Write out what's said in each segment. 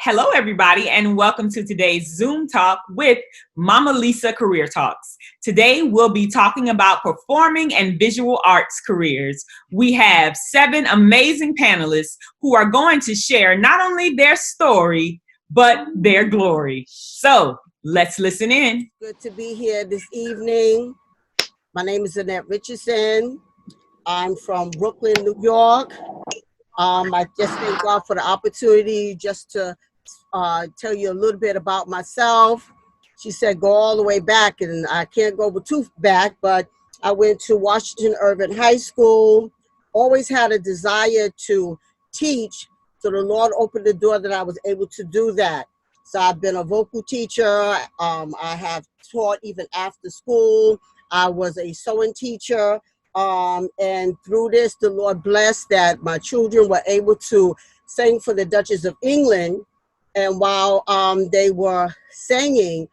Hello, everybody, and welcome to today's Zoom talk with MamaLisa Career Talks. Today, we'll be talking about performing and visual arts careers. We have 7 amazing panelists who are going to share not only their story, but their glory. So let's listen in. Good to be here this evening. My name is Annette Richardson. I'm from Brooklyn, New York. I just thank God for the opportunity just to tell you a little bit about myself. She said go all the way back, and I can't go too back, but I went to Washington Urban High School, always had a desire to teach, so the Lord opened the door that I was able to do that. So I've been a vocal teacher. I have taught even after school. I was a sewing teacher. And through this, the Lord blessed that my children were able to sing for the Duchess of England. And while they were singing,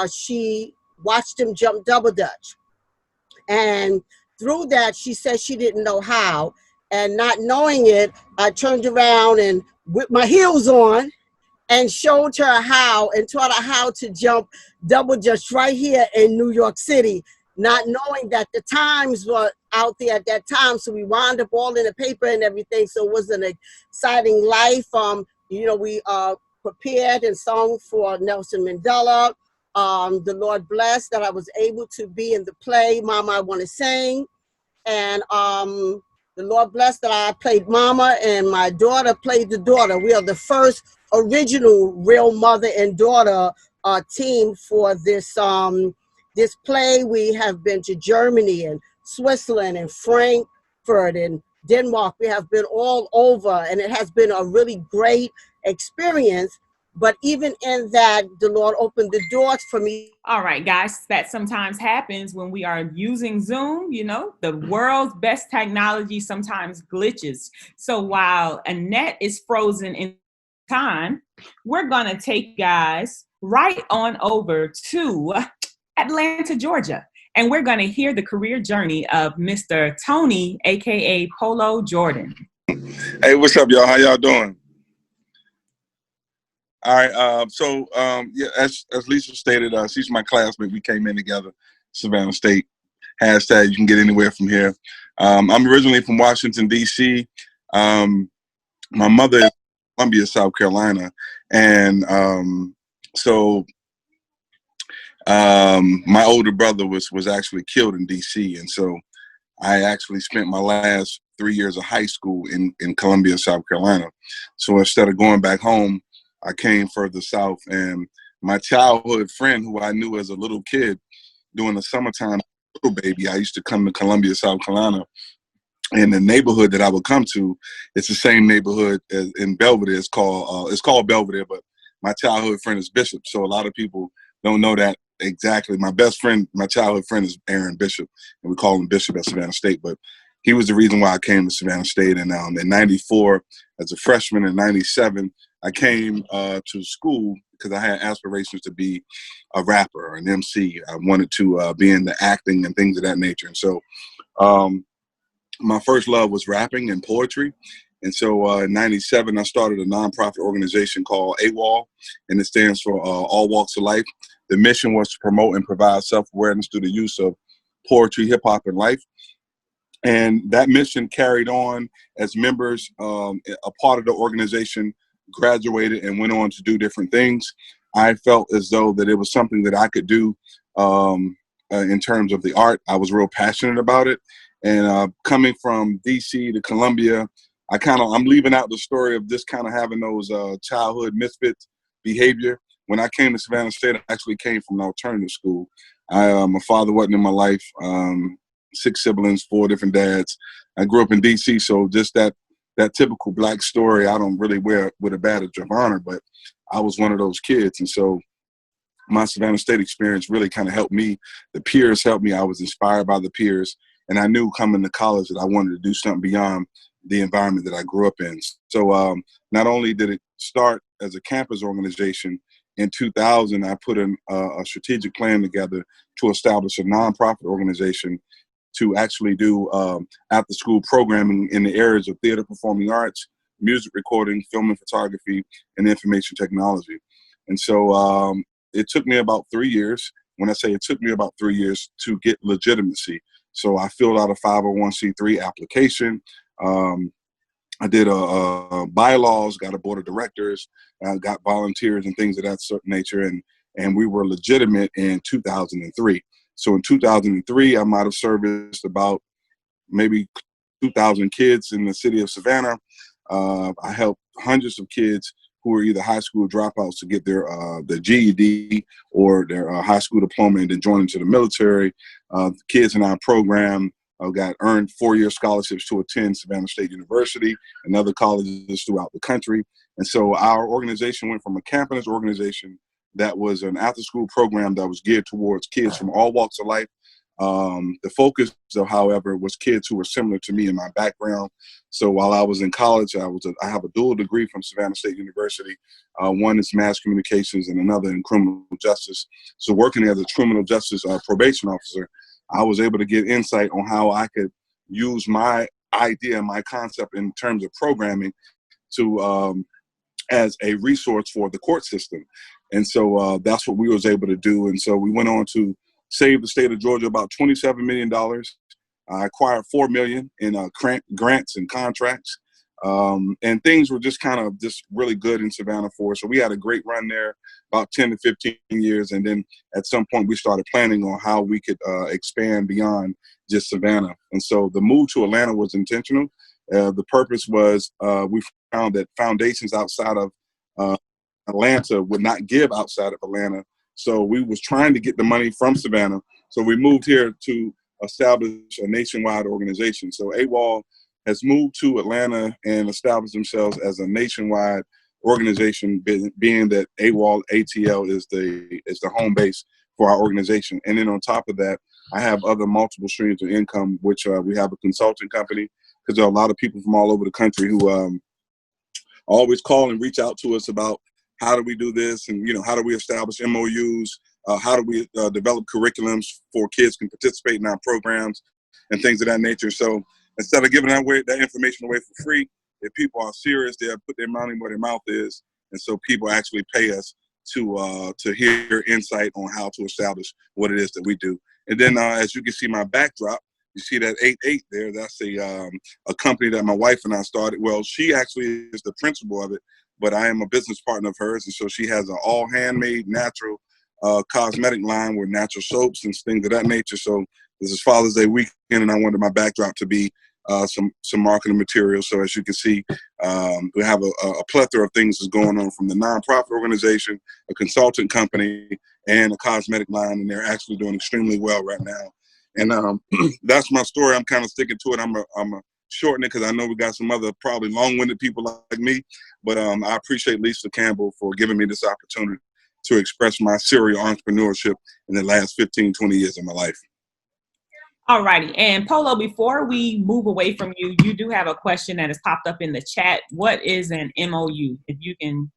she watched them jump double dutch. And through that, she said she didn't know how. And not knowing it, I turned around and with my heels on and showed her how and taught her how to jump double dutch right here in New York City, not knowing that the times were out there at that time. So we wound up all in the paper and everything. So it was an exciting life. We prepared and sung for Nelson Mandela. The Lord blessed that I was able to be in the play, Mama, I Want to Sing. And the Lord blessed that I played Mama and my daughter played the daughter. We are the first original real mother and daughter team for this this play. We have been to Germany and Switzerland and Frankfurt and Denmark. We have been all over, and it has been a really great experience. But even in that, the Lord opened the doors for me. All right, guys, that sometimes happens when we are using Zoom. You know, the world's best technology sometimes glitches. So while Annette is frozen in time, we're going to take guys right on over to Atlanta, Georgia. And we're going to hear the career journey of Mr. Tony, aka Polo Jordan. Hey, what's up, y'all? How y'all doing? All right. As Lisa stated, she's my classmate. We came in together, Savannah State. Hashtag you can get anywhere from here. I'm originally from Washington, D.C. My mother is from Columbia, South Carolina. And my older brother was actually killed in D.C. And so I actually spent my last 3 years of high school in Columbia, South Carolina. So instead of going back home, I came further south, and my childhood friend who I knew as a little kid during the summertime, little baby, I used to come to Columbia, South Carolina. And the neighborhood that I would come to, it's the same neighborhood as in Belvedere. It's called Belvedere, but my childhood friend is Bishop. So a lot of people don't know that exactly. My best friend, my childhood friend is Aaron Bishop, and we call him Bishop at Savannah State. But he was the reason why I came to Savannah State. And in 94, as a freshman, in 97, I came to school because I had aspirations to be a rapper or an MC. I wanted to be in the acting and things of that nature. And so my first love was rapping and poetry. And so in 97, I started a nonprofit organization called AWOL, and it stands for All Walks of Life. The mission was to promote and provide self-awareness through the use of poetry, hip-hop, and life. And that mission carried on as members, a part of the organization, graduated and went on to do different things. I felt as though that it was something that I could do in terms of the art. I was real passionate about it. And coming from DC to Columbia, I'm leaving out the story of just kind of having those childhood misfit behavior. When I came to Savannah State, I actually came from an alternative school. My father wasn't in my life. 6 siblings, 4 different dads. I grew up in DC, so just that typical Black story, I don't really wear with a badge of honor, but I was one of those kids. And so my Savannah State experience really kind of helped me. The peers helped me. I was inspired by the peers. And I knew coming to college that I wanted to do something beyond the environment that I grew up in. So not only did it start as a campus organization, in 2000, I put in a strategic plan together to establish a nonprofit organization to actually do after-school programming in the areas of theater, performing arts, music recording, film and photography, and information technology. And so it took me about 3 years. When I say it took me about 3 years to get legitimacy. So I filled out a 501c3 application. I did bylaws, got a board of directors, got volunteers and things of that certain nature, and we were legitimate in 2003. So in 2003, I might have serviced about maybe 2,000 kids in the city of Savannah. I helped hundreds of kids who were either high school dropouts to get their GED or their high school diploma and then join into the military. Kids in our program got earned 4-year scholarships to attend Savannah State University and other colleges throughout the country. And so our organization went from a campus organization that was an after-school program that was geared towards kids from all walks of life. The focus, though, however, was kids who were similar to me in my background. So while I was in college, I have a dual degree from Savannah State University. One is mass communications and another in criminal justice. So working as a criminal justice probation officer, I was able to get insight on how I could use my idea, my concept in terms of programming to as a resource for the court system. And so that's what we was able to do. And so we went on to save the state of Georgia about $27 million. I acquired $4 million in grants and contracts. And things were just kind of just really good in Savannah for us. So we had a great run there, about 10 to 15 years. And then at some point we started planning on how we could expand beyond just Savannah. And so the move to Atlanta was intentional. The purpose was we found that foundations outside of Atlanta would not give outside of Atlanta. So we was trying to get the money from Savannah. So we moved here to establish a nationwide organization. So AWOL has moved to Atlanta and established themselves as a nationwide organization, being that AWOL ATL is the home base for our organization. And then on top of that, I have other multiple streams of income, which we have a consulting company, because there are a lot of people from all over the country who always call and reach out to us about how do we do this, and how do we establish MOUs, how do we develop curriculums for kids can participate in our programs and things of that nature. So instead of giving that information away for free, if people are serious, they'll put their money where their mouth is. And so people actually pay us to hear insight on how to establish what it is that we do. And then as you can see my backdrop, you see that 88 there. That's a company that my wife and I started. Well, she actually is the principal of it, but I am a business partner of hers. And so she has an all handmade natural cosmetic line with natural soaps and things of that nature. So this is Father's Day weekend, and I wanted my backdrop to be some marketing material. So as you can see, we have a plethora of things that's going on, from the nonprofit organization, a consultant company, and a cosmetic line, and they're actually doing extremely well right now. And that's my story. I'm kind of sticking to it. I'm a shorten it because I know we got some other probably long-winded people like me, but I appreciate Lisa Campbell for giving me this opportunity to express my serial entrepreneurship in the last 15, 20 years of my life. All righty. And Polo, before we move away from you, you do have a question that has popped up in the chat. What is an MOU? If you can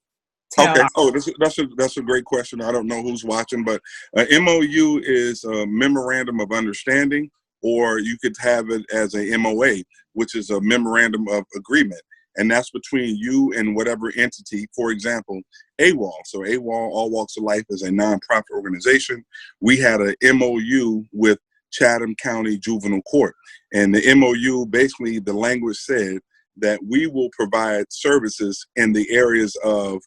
tell. Okay. Oh, that's a great question. I don't know who's watching, but MOU is a memorandum of understanding, or you could have it as a MOA, which is a memorandum of agreement. And that's between you and whatever entity. For example, AWOL. So AWOL, All Walks of Life, is a nonprofit organization. We had a MOU with Chatham County Juvenile Court. And the MOU, basically the language said that we will provide services in the areas of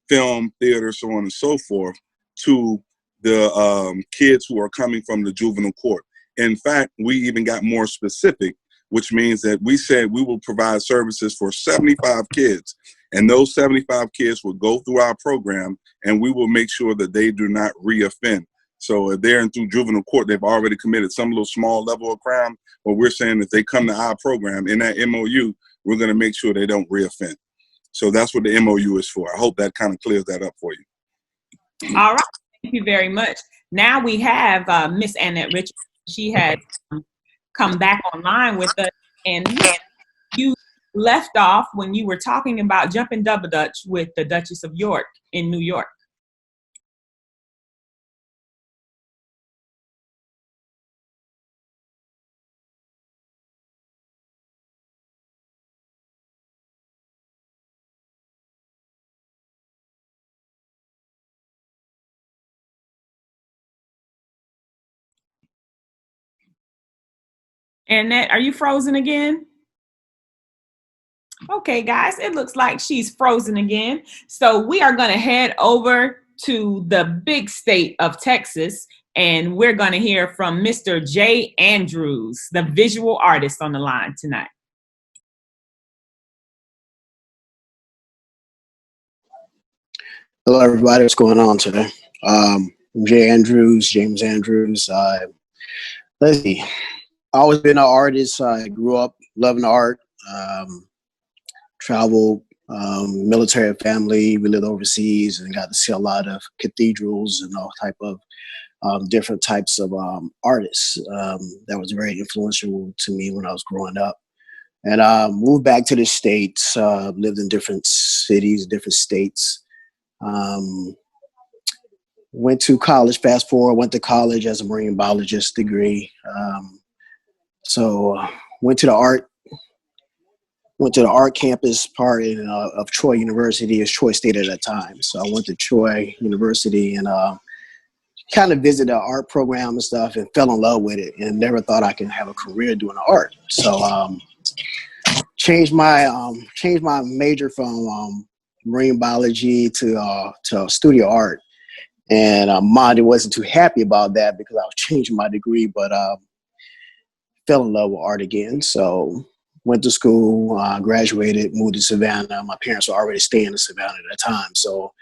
film, theater, so on and so forth, to the kids who are coming from the juvenile court. In fact, we even got more specific, which means that we said we will provide services for 75 kids. And those 75 kids will go through our program, and we will make sure that they do not reoffend. So if they're in through juvenile court, they've already committed some little small level of crime, but we're saying if they come to our program in that MOU, we're going to make sure they don't reoffend. So that's what the MOU is for. I hope that kind of clears that up for you. All right. Thank you very much. Now we have Miss Annette Richardson. She had come back online with us, and you left off when you were talking about jumping double dutch with the Duchess of York in New York. Annette, are you frozen again? Okay, guys, it looks like she's frozen again. So we are going to head over to the big state of Texas, and we're going to hear from Mr. Jay Andrews, the visual artist, on the line tonight. Hello, everybody. What's going on today? I'm James Andrews. Let's see. I've always been an artist. I grew up loving art, traveled, military family. We lived overseas and got to see a lot of cathedrals and all type of different types of artists. That was very influential to me when I was growing up. And moved back to the States, lived in different cities, different states. Went to college, fast forward, went to college as a marine biologist degree. Went to the art campus part of Troy University, as Troy State at that time. So I went to Troy University and kind of visited the art program and stuff and fell in love with it and never thought I could have a career doing art. So changed my major from marine biology to studio art. And Monty wasn't too happy about that because I was changing my degree, but fell in love with art again. So went to school, graduated, moved to Savannah. My parents were already staying in Savannah at that time. So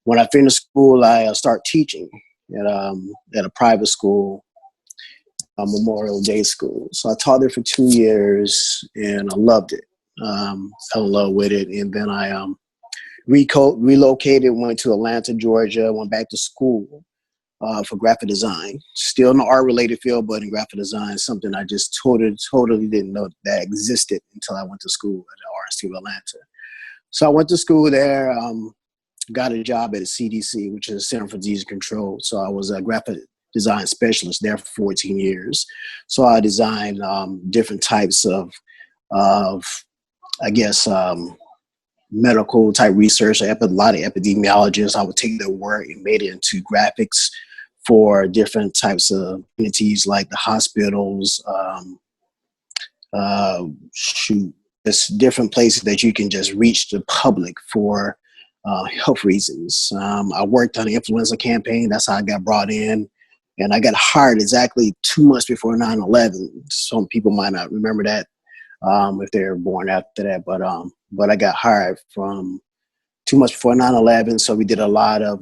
when I finished school, I started teaching at a private school, a Memorial Day school. So I taught there for 2 years and I loved it. Fell in love with it. And then I relocated, went to Atlanta, Georgia, went back to school for graphic design. Still in the art-related field, but in graphic design, something I just totally didn't know that existed until I went to school at the Art Institute of Atlanta. So I went to school there, got a job at the CDC, which is Center for Disease Control. So I was a graphic design specialist there for 14 years. So I designed different types of I guess, medical type research. I have a lot of epidemiologists. I would take their work and made it into graphics for different types of entities like the hospitals, just different places that you can just reach the public for health reasons. I worked on the influenza campaign. That's how I got brought in. And I got hired exactly 2 months before 9/11. Some people might not remember that if they were born after that. But I got hired from 2 months before 9/11. So we did a lot of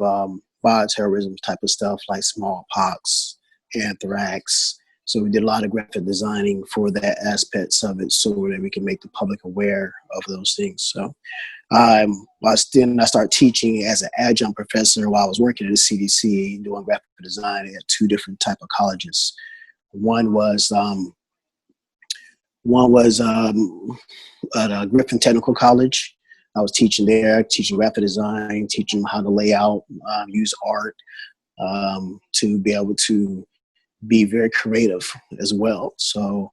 bioterrorism type of stuff like smallpox, anthrax. So we did a lot of graphic designing for that aspects of it so that we can make the public aware of those things. So I started teaching as an adjunct professor while I was working at the CDC doing graphic design at 2 different type of colleges. One was at Griffin Technical College. I was teaching there, teaching graphic design, teaching them how to lay out, use art to be able to be very creative as well. So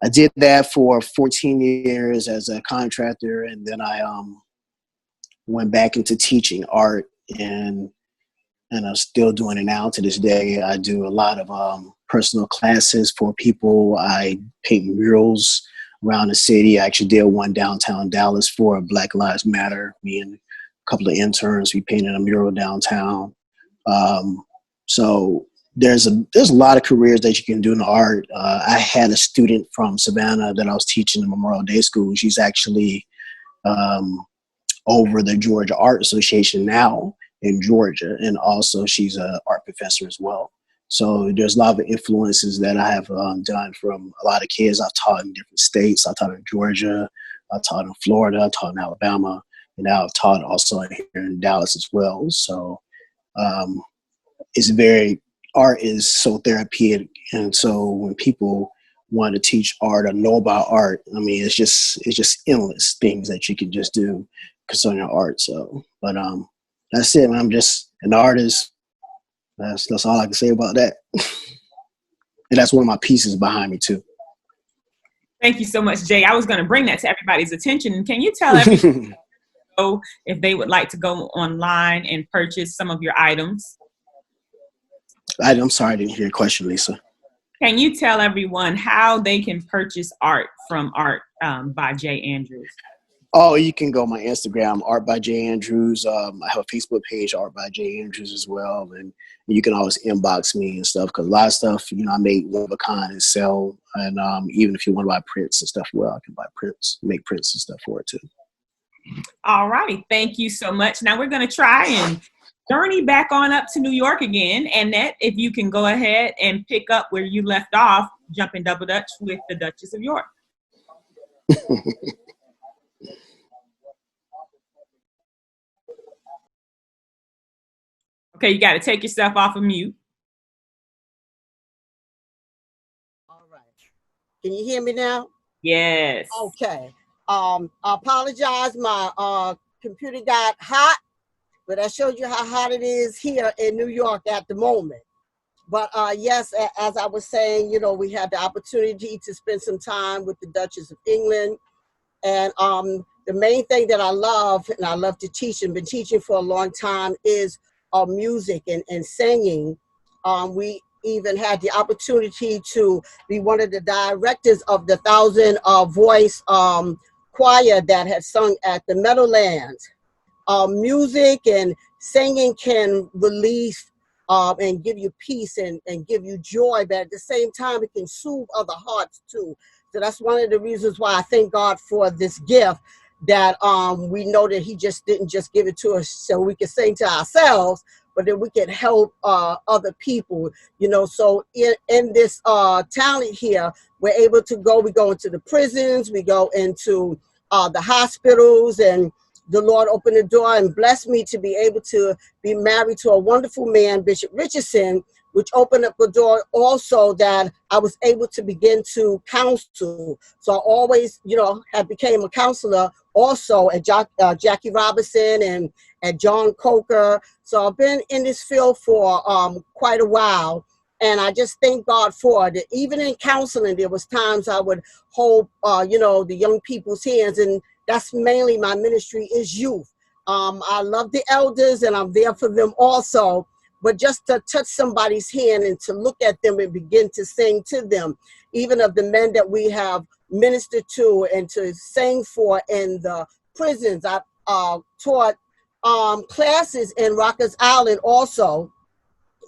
I did that for 14 years as a contractor, and then I went back into teaching art, and I'm still doing it now to this day. I do a lot of personal classes for people. I paint murals around the city. I actually did one downtown Dallas for Black Lives Matter. Me and a couple of interns, we painted a mural downtown. So there's a lot of careers that you can do in art. I had a student from Savannah that I was teaching in Memorial Day School. She's actually over the Georgia Art Association now in Georgia, and also she's an art professor as well. So there's a lot of influences that I have done from a lot of kids I've taught in different states. I taught in Georgia, I taught in Florida, I taught in Alabama, and now I've taught also here in Dallas as well. So art is so therapeutic, and so when people want to teach art or know about art, I mean, it's just endless things that you can just do concerning art. So, but that's it. I'm just an artist. That's all I can say about that. And that's one of my pieces behind me too. Thank you so much, Jay. I was going to bring that to everybody's attention. Can you tell everybody if they would like to go online and purchase some of your items? I'm sorry, I didn't hear your question, Lisa. Can you tell everyone how they can purchase art from Art by Jay Andrews? Oh, you can go on my Instagram, Art by Jay Andrews. I have a Facebook page, Art by Jay Andrews as well. And you can always inbox me and stuff, because a lot of stuff, you know, I make one of a kind and sell. And even if you want to buy prints and stuff, well, I can buy prints, make prints and stuff for it too. All righty. Thank you so much. Now we're going to try and journey back on up to New York again. Annette, if you can go ahead and pick up where you left off, jumping double dutch with the Duchess of York. Okay, you got to take yourself off of mute. All right. Can you hear me now? Yes. Okay. I apologize. My computer got hot, but I showed you how hot it is here in New York at the moment. But yes, as I was saying, you know, we had the opportunity to spend some time with the Duchess of England. And the main thing that I love, and I love to teach and been teaching for a long time, is music and singing. We even had the opportunity to be one of the directors of the 1,000 voice choir that had sung at the Meadowlands. Music and singing can release and give you peace and give you joy, but at the same time, it can soothe other hearts too. So that's one of the reasons why I thank God for this gift, that we know that he just didn't just give it to us so we can sing to ourselves, but that we can help other people, you know. So in this talent here, we're able to go, we go into the prisons, we go into the hospitals, and the Lord opened the door and blessed me to be able to be married to a wonderful man, Bishop Richardson, which opened up the door also that I was able to begin to counsel. So I always, you know, have became a counselor also at Jackie Robinson and at John Coker. So I've been in this field for quite a while. And I just thank God for it. Even in counseling, there was times I would hold, you know, the young people's hands, and that's mainly my ministry is youth. I love the elders and I'm there for them also, but just to touch somebody's hand and to look at them and begin to sing to them, even of the men that we have ministered to and to sing for in the prisons. I taught classes in Rikers Island also.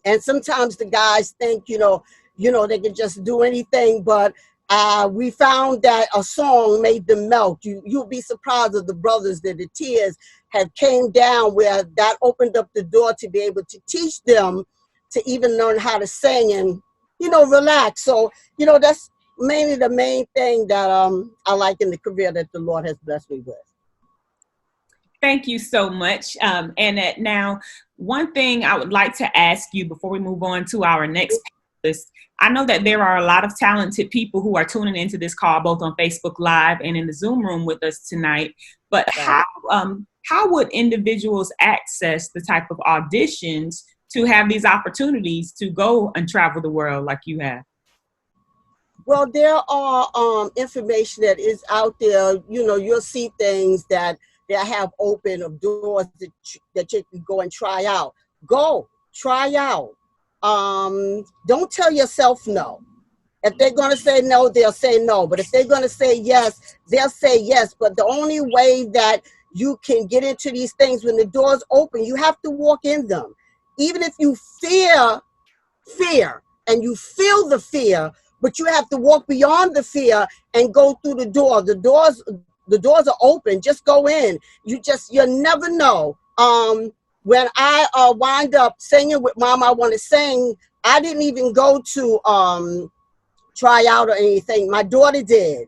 And sometimes the guys think, you know, they can just do anything, but we found that a song made them melt. You'll be surprised of the brothers that the tears have came down, where that opened up the door to be able to teach them to even learn how to sing and, you know, relax. So, you know, that's mainly the main thing that I like in the career that the Lord has blessed me with. Thank you so much, Annette. Now, one thing I would like to ask you before we move on to our next panelist, I know that there are a lot of talented people who are tuning into this call, both on Facebook Live and in the Zoom room with us tonight. But how would individuals access the type of auditions to have these opportunities to go and travel the world like you have? Well, there are information that is out there. You know, you'll see things that they have open of doors that you can go and try out. Go, try out. Don't tell yourself no. If they're going to say no, they'll say no. But if they're going to say yes, they'll say yes. But the only way that you can get into these things, when the doors open, you have to walk in them. Even if you fear and you feel the fear, but you have to walk beyond the fear and go through the door. The doors are open. Just go in. You'll never know. When I wind up singing with Mom I Want to Sing, I didn't even go to try out or anything. My daughter did,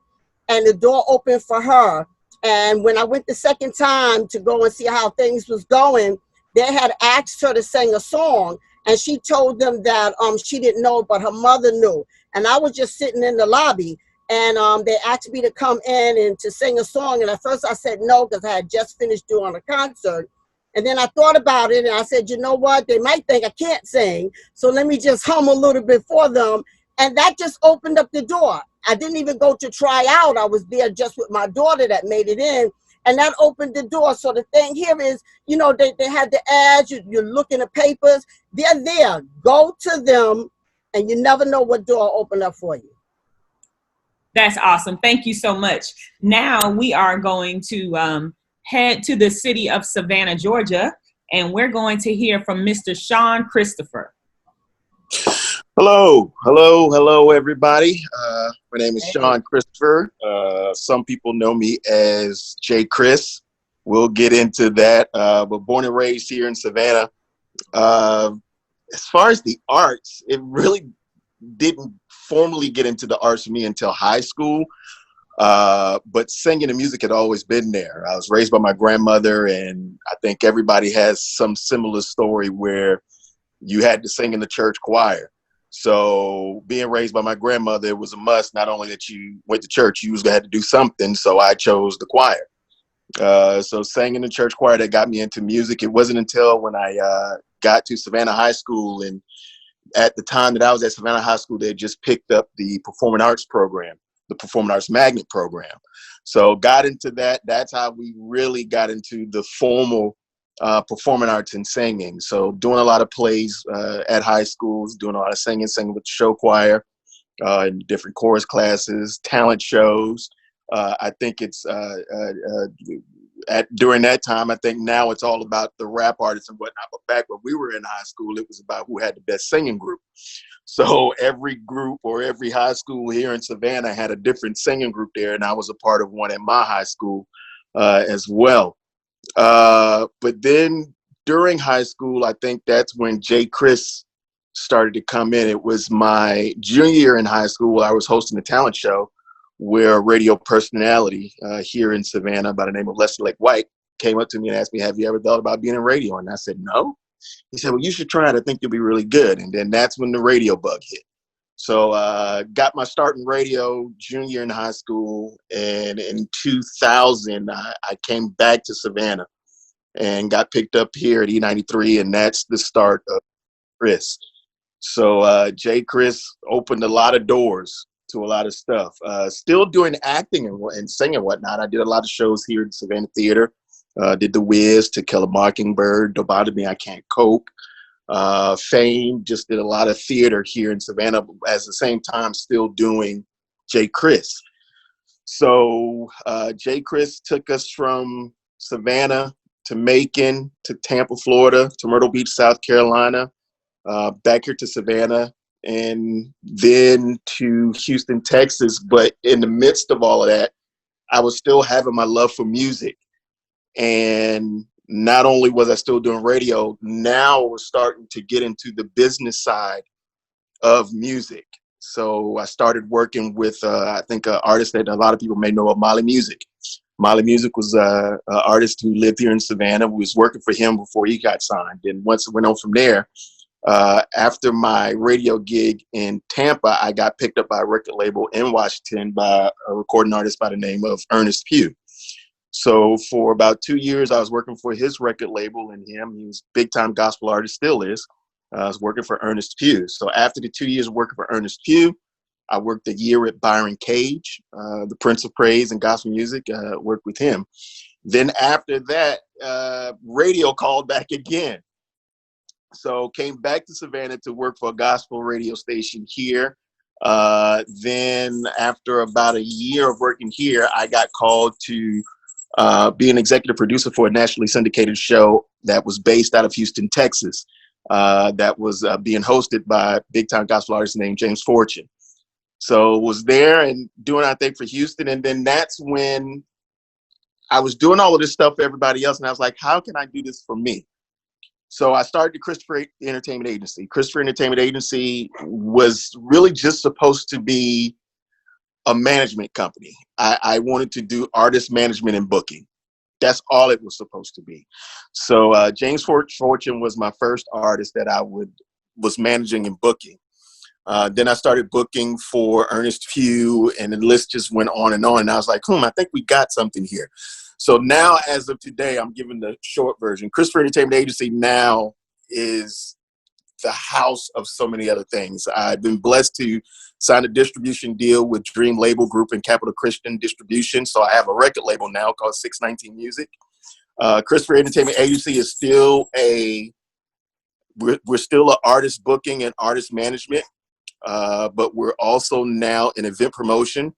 and the door opened for her. And when I went the second time to go and see how things was going, they had asked her to sing a song, and she told them that she didn't know, but her mother knew. And I was just sitting in the lobby, and they asked me to come in and to sing a song. And at first I said no, because I had just finished doing a concert. And then I thought about it, and I said, you know what? They might think I can't sing, so let me just hum a little bit for them. And that just opened up the door. I didn't even go to try out. I was there just with my daughter that made it in, and that opened the door. So the thing here is, you know, they had the ads, you're looking at papers. They're there. Go to them and you never know what door will open up for you. That's awesome. Thank you so much. Now we are going to head to the city of Savannah, Georgia, and we're going to hear from Mr. Shawn Christopher. Hello, everybody. My name is Shawn Christopher. Some people know me as J. Chris. We'll get into that. But born and raised here in Savannah. As far as the arts, it really didn't formally get into the arts for me until high school. But singing and music had always been there. I was raised by my grandmother, and I think everybody has some similar story where you had to sing in the church choir. So being raised by my grandmother, it was a must. Not only that you went to church, you had to do something. So I chose the choir. So sang in the church choir, that got me into music. It wasn't until when I got to Savannah High School, and at the time that I was at Savannah High School, they had just picked up the performing arts program, the performing arts magnet program. So got into that. That's how we really got into the formal performing arts and singing. So doing a lot of plays at high schools, doing a lot of singing with the show choir, in different chorus classes, talent shows. I think it's during that time, I think now it's all about the rap artists and whatnot. But back when we were in high school, it was about who had the best singing group. So every group or every high school here in Savannah had a different singing group there. And I was a part of one at my high school as well. But then during high school, I think that's when J. Chris started to come in. It was my junior year in high school. I was hosting a talent show where a radio personality here in Savannah by the name of Leslie Lake White came up to me and asked me, "Have you ever thought about being in radio?" And I said, "No." He said, "Well, you should try it. I think you'll be really good." And then that's when the radio bug hit. So got my start in radio junior year in high school. And in 2000, I came back to Savannah and got picked up here at E93. And that's the start of Chris. So J. Chris opened a lot of doors to a lot of stuff. Still doing acting and singing and whatnot. I did a lot of shows here in Savannah Theater. Did The Wiz, To Kill a Mockingbird, Don't Bother Me, I Can't Cope. Fame, just did a lot of theater here in Savannah, at the same time still doing J. Chris. So J. Chris took us from Savannah to Macon to Tampa, Florida, to Myrtle Beach, South Carolina, back here to Savannah, and then to Houston, Texas. But in the midst of all of that, I was still having my love for music. And not only was I still doing radio, now I was starting to get into the business side of music. So I started working with, I think, an artist that a lot of people may know of, Molly Music. Molly Music was an artist who lived here in Savannah. We was working for him before he got signed. And once it went on from there, after my radio gig in Tampa, I got picked up by a record label in Washington by a recording artist by the name of Ernest Pugh. So for about 2 years, I was working for his record label and him. He was a big-time gospel artist, still is. I was working for Ernest Pugh. So after the 2 years of working for Ernest Pugh, I worked a year at Byron Cage, the Prince of Praise and gospel music, worked with him. Then after that, radio called back again. So came back to Savannah to work for a gospel radio station here. Then after about a year of working here, I got called to be an executive producer for a nationally syndicated show that was based out of Houston, Texas. That was being hosted by a big-time gospel artist named James Fortune. So was there and doing our thing for Houston. And then that's when I was doing all of this stuff for everybody else. And I was like, how can I do this for me? So I started the Christopher Entertainment Agency. Christopher Entertainment Agency was really just supposed to be a management company. I wanted to do artist management and booking. That's all it was supposed to be. So James Fortune was my first artist that I was managing and booking. Then I started booking for Ernest Pugh, and the list just went on. And I was like, I think we got something here. So now, as of today, I'm giving the short version. Christopher Entertainment Agency now is the house of so many other things. I've been blessed to sign a distribution deal with Dream Label Group and Capital Christian Distribution. So I have a record label now called 619 Music. Christopher Entertainment Agency is still we're still an artist booking and artist management. but we're also now in event promotion.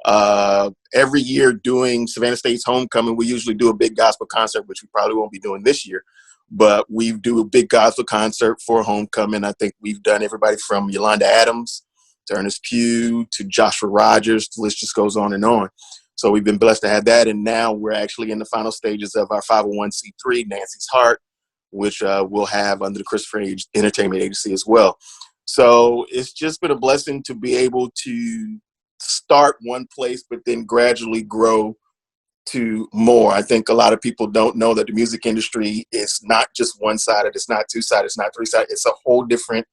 Every year doing Savannah State's homecoming, we usually do a big gospel concert, which we probably won't be doing this year. But we do a big gospel concert for homecoming. I think we've done everybody from Yolanda Adams to Ernest Pugh to Joshua Rogers. The list just goes on and on. So we've been blessed to have that. And now we're actually in the final stages of our 501c3, Nancy's Heart, which we'll have under the Christopher Entertainment Agency as well. So it's just been a blessing to be able to start one place, but then gradually grow to more. I think a lot of people don't know that the music industry is not just one-sided. It's not two-sided. It's not three-sided. It's a whole different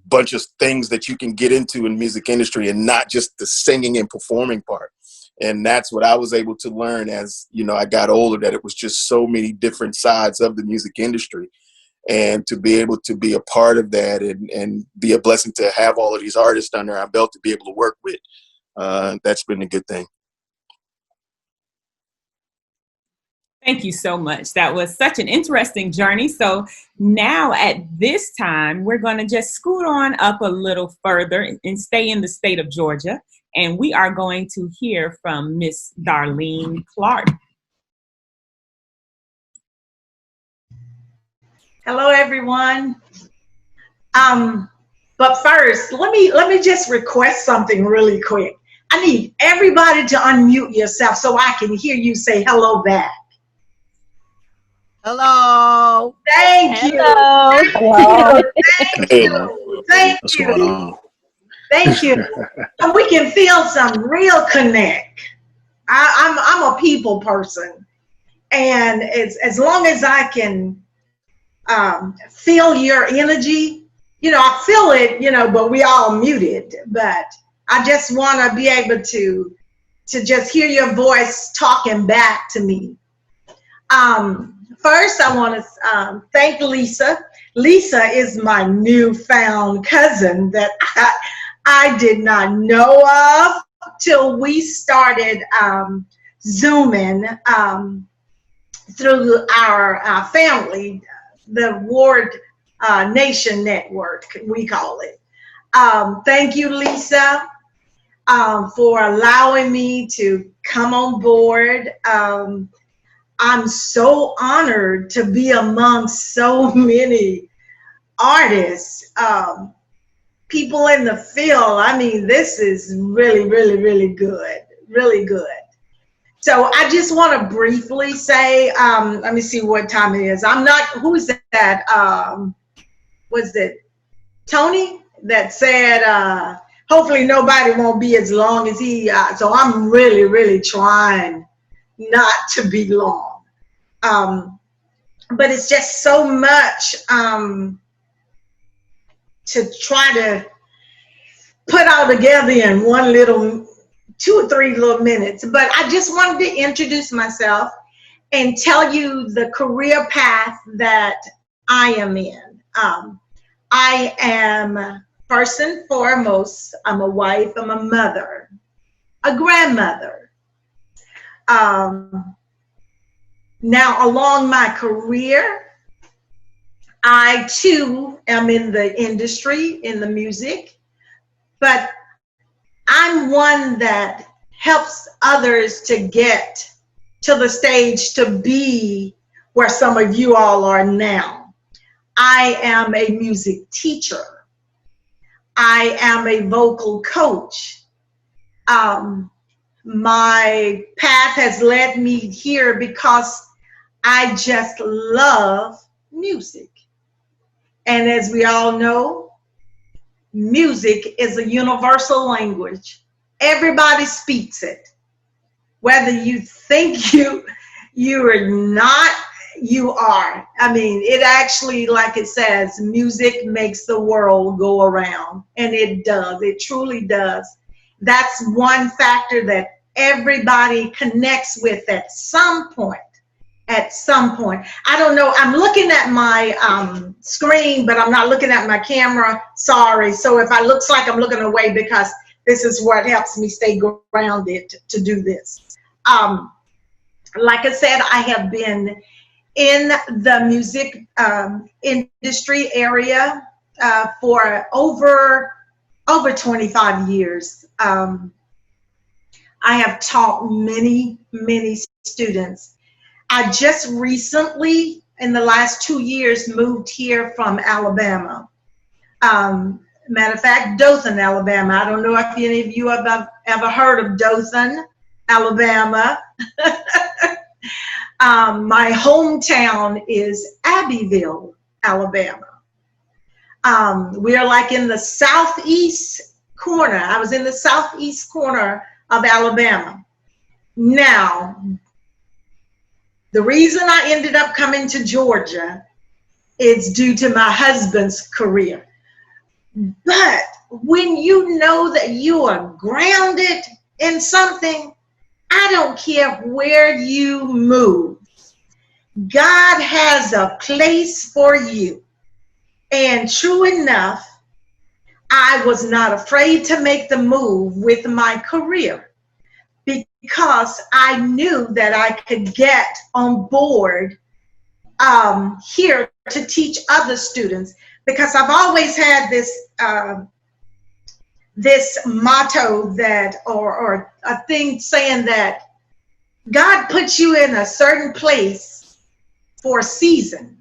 bunch of things that you can get into in the music industry, and not just the singing and performing part. And that's what I was able to learn as, you know, I got older, that it was just so many different sides of the music industry. And to be able to be a part of that and be a blessing to have all of these artists under our belt to be able to work with, that's been a good thing. Thank you so much. That was such an interesting journey. So now at this time, we're going to just scoot on up a little further and stay in the state of Georgia. And we are going to hear from Miss Darlene Clark. Hello, everyone. But first, let me just request something really quick. I need everybody to unmute yourself so I can hear you say hello back. Hello. Thank you. Hello. Thank you. Thank What's you. going on? Thank you. And we can feel some real connect. I'm a people person, and as long as I can feel your energy, you know, I feel it, you know, but we all muted. But I just want to be able to just hear your voice talking back to me. First, I want to thank Lisa. Lisa is my newfound cousin that I did not know of till we started Zooming through our family, the Ward Nation Network, we call it. Thank you, Lisa, for allowing me to come on board. I'm so honored to be among so many artists, people in the field. I mean, this is really, really, really good, really good. So I just want to briefly say, let me see what time it is. I'm not, who's that? Was it Tony that said, hopefully nobody won't be as long as he, so I'm really, really trying not to be long. But it's just so much to try to put all together in one little 2 or 3 little minutes. But I just wanted to introduce myself and tell you the career path that I am in. I am, first and foremost, I'm a wife, I'm a mother, a grandmother. Now, along my career, I too am in the industry, in the music, but I'm one that helps others to get to the stage to be where some of you all are now. I am a music teacher. I am a vocal coach. My path has led me here because I just love music. And as we all know, music is a universal language. Everybody speaks it. Whether you think you are not, you are. I mean, it actually, like it says, music makes the world go around. And it does. It truly does. That's one factor that everybody connects with at some point. At some point. I don't know. I'm looking at my screen, but I'm not looking at my camera. Sorry. So if I looks like I'm looking away, because this is what helps me stay grounded to do this. Like I said, I have been in the music industry area for over over 25 years. I have taught many, many students. I just recently, in the last 2 years, moved here from Alabama. Matter of fact, Dothan, Alabama. I don't know if any of you have ever heard of Dothan, Alabama. My hometown is Abbeville, Alabama. We are like in the southeast corner. I was in the southeast corner of Alabama. Now, the reason I ended up coming to Georgia is due to my husband's career. But when you know that you are grounded in something, I don't care where you move. God has a place for you. And true enough, I was not afraid to make the move with my career because I knew that I could get on board here to teach other students, because I've always had this this motto that, or a thing saying that God puts you in a certain place for a season.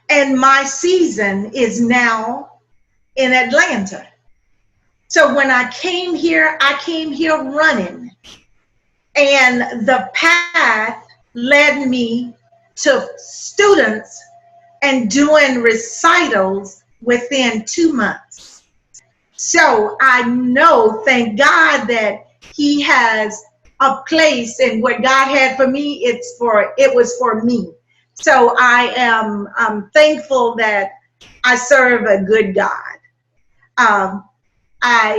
And my season is now in Atlanta. So when I came here running. And the path led me to students and doing recitals within 2 months. So I know, thank God, that He has a place, and what God had for me, it was for me. So I'm thankful that I serve a good God.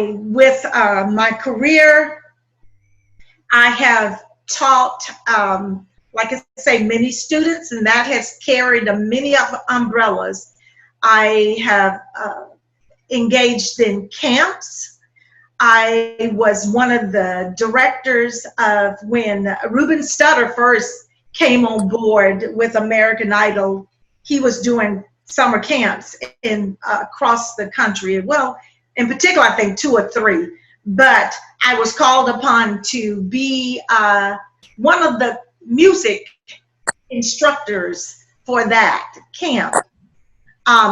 With my career, I have taught, like I say, many students, and that has carried many umbrellas. I have engaged in camps. I was one of the directors of when Ruben Studdard first came on board with American Idol. He was doing summer camps across the country. Well, in particular, I think 2 or 3. But I was called upon to be one of the music instructors for that camp.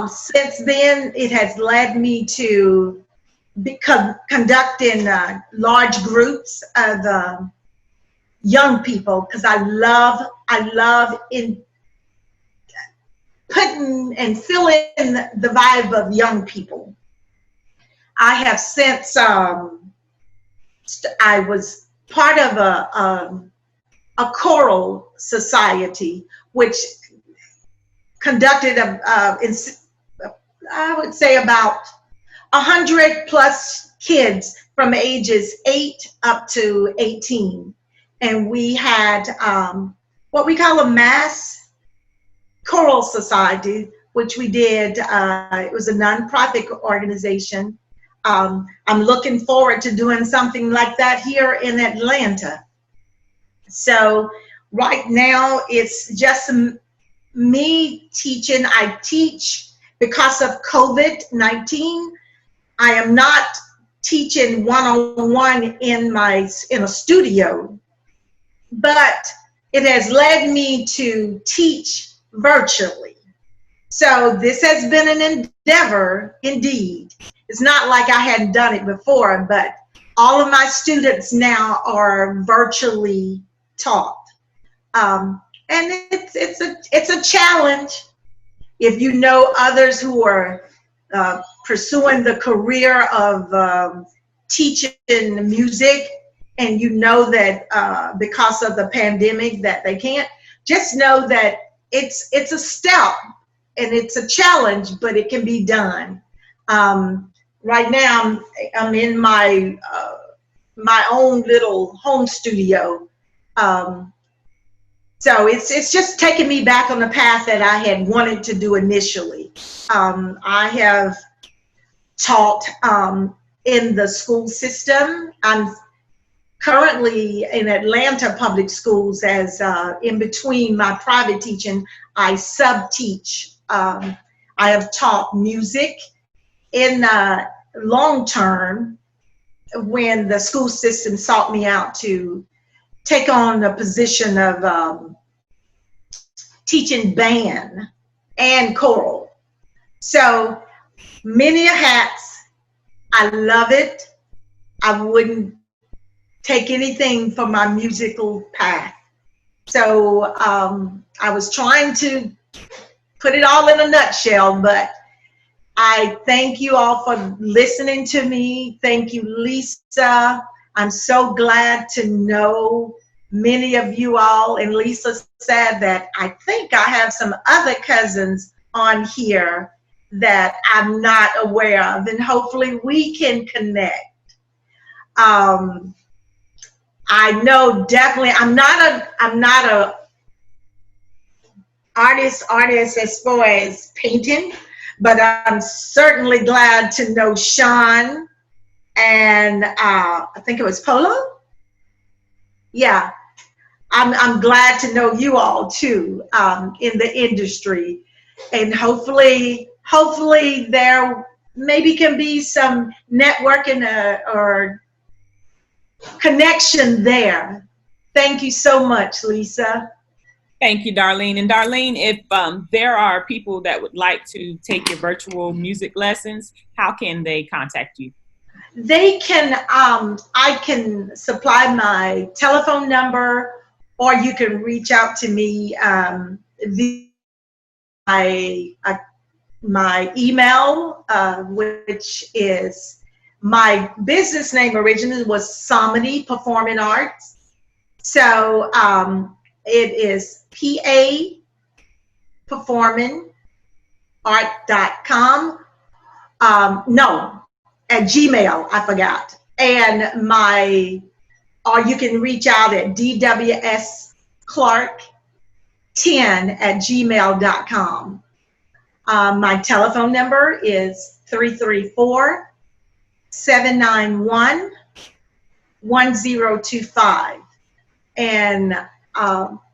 Since then, it has led me to conducting large groups of young people, because I love in putting and filling the vibe of young people. I have since I was part of a choral society, which conducted I would say about 100 plus kids from ages 8 up to 18. And we had what we call a mass choral society, which we did. It was a nonprofit organization. I'm looking forward to doing something like that here in Atlanta. So right now it's just me teaching. I teach because of COVID-19. I am not teaching one-on-one in a studio, but it has led me to teach virtually. So this has been an endeavor indeed. It's not like I hadn't done it before, but all of my students now are virtually taught. And it's a challenge. If you know others who are pursuing the career of teaching music, and you know that because of the pandemic that they can't, just know that it's a step and it's a challenge, but it can be done. Right now, I'm in my own little home studio. So it's just taking me back on the path that I had wanted to do initially. I have taught in the school system. I'm currently in Atlanta public schools as in between my private teaching, I sub-teach. I have taught music in long term when the school system sought me out to take on the position of teaching band and choral. So many hats. I love it. I wouldn't take anything from my musical path. So I was trying to put it all in a nutshell, but I thank you all for listening to me. Thank you, Lisa. I'm so glad to know many of you all. And Lisa said that I think I have some other cousins on here that I'm not aware of, and hopefully we can connect. I know definitely I'm not a artist as far as painting, but I'm certainly glad to know Shawn and I think it was Polo. Yeah, I'm glad to know you all too in the industry, and hopefully there maybe can be some networking or connection there. Thank you so much, Lisa. Thank you, Darlene. And Darlene, if there are people that would like to take your virtual music lessons, how can they contact you? They can, I can supply my telephone number, or you can reach out to me via my email, which is my business name originally was Somedy Performing Arts. So it is paperformingart.com. No, at Gmail, I forgot. And or you can reach out at dwsclark10@gmail.com. My telephone number is 334-791-1025. And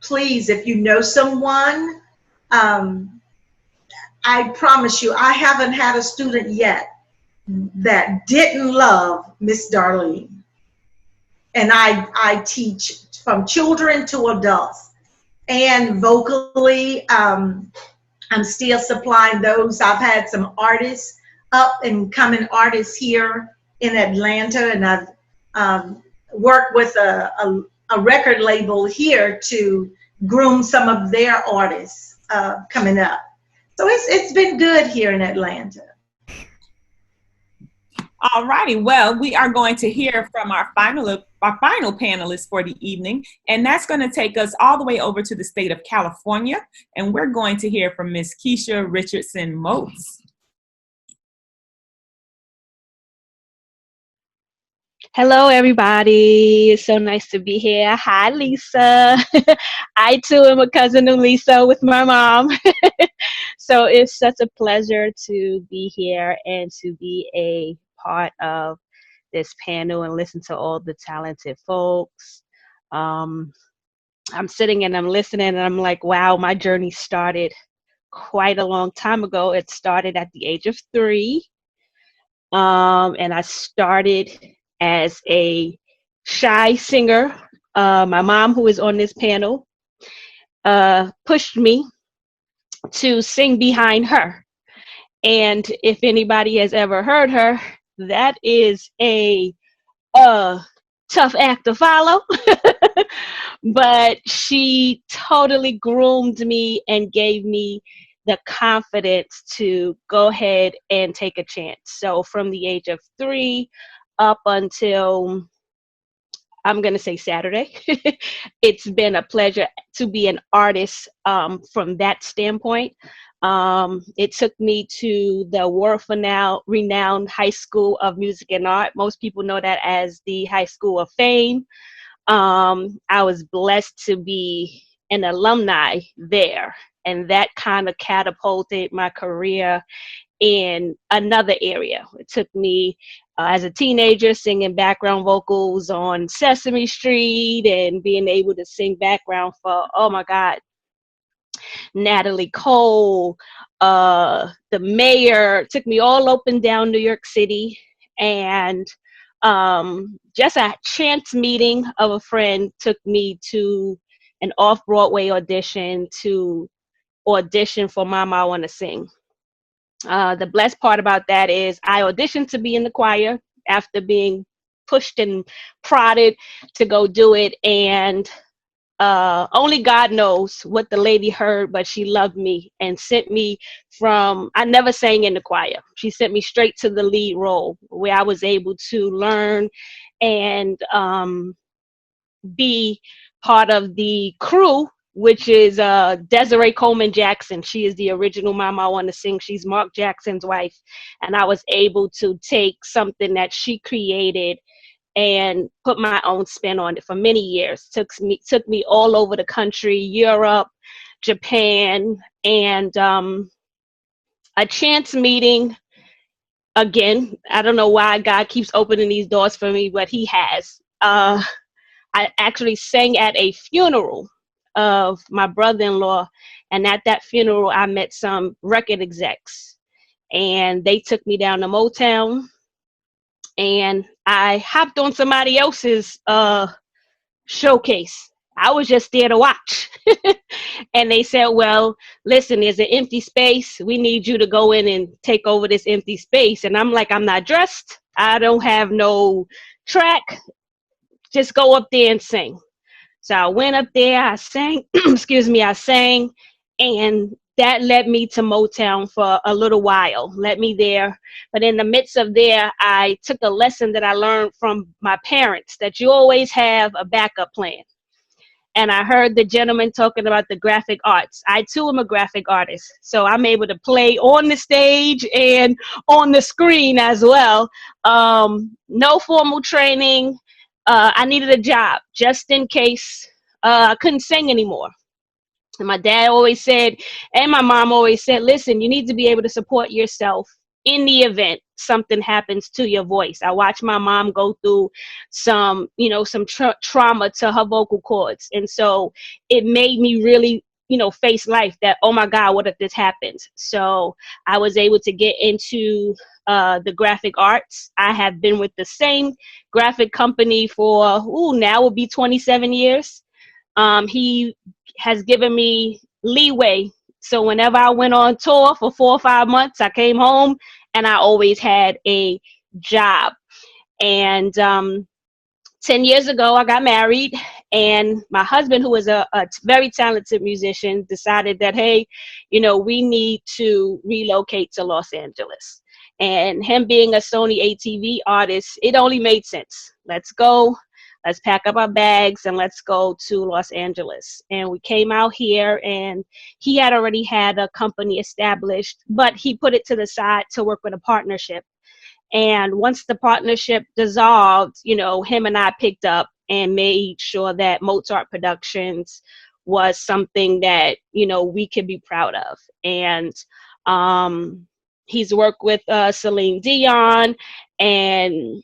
please, if you know someone, I promise you, I haven't had a student yet that didn't love Miss Darlene. And I teach from children to adults. And vocally, I'm still supplying those. I've had some artists, up and coming artists here in Atlanta, and I've worked with a record label here to groom some of their artists coming up. So it's been good here in Atlanta. All righty. Well, we are going to hear from our final panelist for the evening, and that's going to take us all the way over to the state of California, and we're going to hear from Miss Keisha Richardson-Motes. Hello, everybody. It's so nice to be here. Hi, Lisa. I, too, am a cousin of Lisa with my mom. So it's such a pleasure to be here and to be a part of this panel and listen to all the talented folks. I'm sitting and I'm listening and I'm like, wow, my journey started quite a long time ago. It started at the age of 3. And I started as a shy singer. My mom, who is on this panel, pushed me to sing behind her. And if anybody has ever heard her, that is a tough act to follow. But she totally groomed me and gave me the confidence to go ahead and take a chance. So from the age of 3 up until, I'm going to say Saturday, it's been a pleasure to be an artist from that standpoint. It took me to the world-renowned High School of Music and Art. Most people know that as the High School of Fame. I was blessed to be an alumni there, and that kind of catapulted my career in another area. It took me as a teenager singing background vocals on Sesame Street and being able to sing background for, oh my God, Natalie Cole, the mayor took me all up and down New York City, and just a chance meeting of a friend took me to an off-Broadway audition to audition for Mama, I Wanna Sing. The blessed part about that is I auditioned to be in the choir after being pushed and prodded to go do it, and only God knows what the lady heard, but she loved me and sent me from, I never sang in the choir. She sent me straight to the lead role, where I was able to learn and be part of the crew, which is Desiree Coleman Jackson. She is the original Mama I Wanna Sing. She's Mark Jackson's wife. And I was able to take something that she created and put my own spin on it for many years. Took me all over the country, Europe, Japan, and a chance meeting. Again, I don't know why God keeps opening these doors for me, but he has. I actually sang at a funeral of my brother-in-law, and at that funeral I met some record execs, and they took me down to Motown, and I hopped on somebody else's showcase. I was just there to watch. And they said, well, listen, there's an empty space. We need you to go in and take over this empty space. And I'm like, I'm not dressed. I don't have no track. Just go up there and sing. So I went up there, I sang, I sang, and that led me to Motown for a little while, led me there. But in the midst of there, I took a lesson that I learned from my parents, that you always have a backup plan. And I heard the gentleman talking about the graphic arts. I too am a graphic artist, so I'm able to play on the stage and on the screen as well. No formal training. I needed a job just in case I couldn't sing anymore. And my dad always said, and my mom always said, listen, you need to be able to support yourself in the event something happens to your voice. I watched my mom go through some trauma to her vocal cords. And so it made me really, face life that, oh my God, what if this happens? So I was able to get into the graphic arts. I have been with the same graphic company for, now will be 27 years. He has given me leeway. So whenever I went on tour for 4 or 5 months, I came home and I always had a job. And 10 years ago, I got married, and my husband, who was a very talented musician, decided that, hey, we need to relocate to Los Angeles. And him being a Sony ATV artist, it only made sense. Let's go. Let's pack up our bags and let's go to Los Angeles. And we came out here, and he had already had a company established, but he put it to the side to work with a partnership. And once the partnership dissolved, him and I picked up and made sure that Motesart Productions was something that, we could be proud of. And he's worked with Celine Dion, and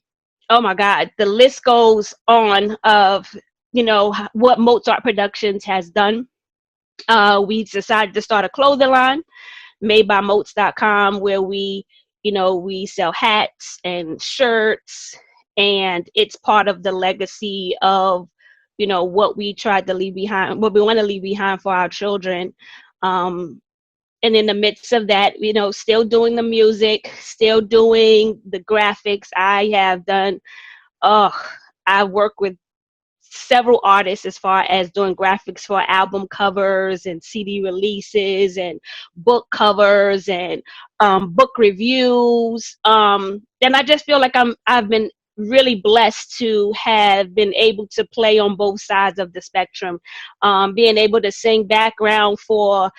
oh my God, the list goes on of, what Motesart Productions has done. We decided to start a clothing line, madebymotes.com, where we sell hats and shirts, and it's part of the legacy of, what we tried to leave behind, what we want to leave behind for our children. And in the midst of that, still doing the music, still doing the graphics. I have done, I work with several artists as far as doing graphics for album covers and CD releases and book covers and book reviews. And I just feel like I've been really blessed to have been able to play on both sides of the spectrum, being able to sing background for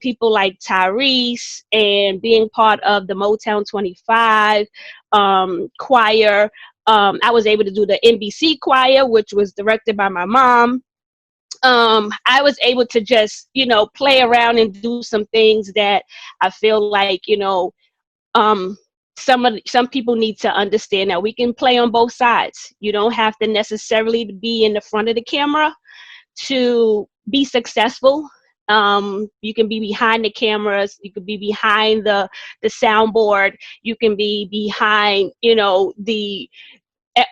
people like Tyrese, and being part of the Motown 25 choir. I was able to do the NBC choir, which was directed by my mom. I was able to just, play around and do some things that I feel like, some people need to understand that we can play on both sides. You don't have to necessarily be in the front of the camera to be successful. You can be behind the cameras. You can be behind the soundboard. You can be behind,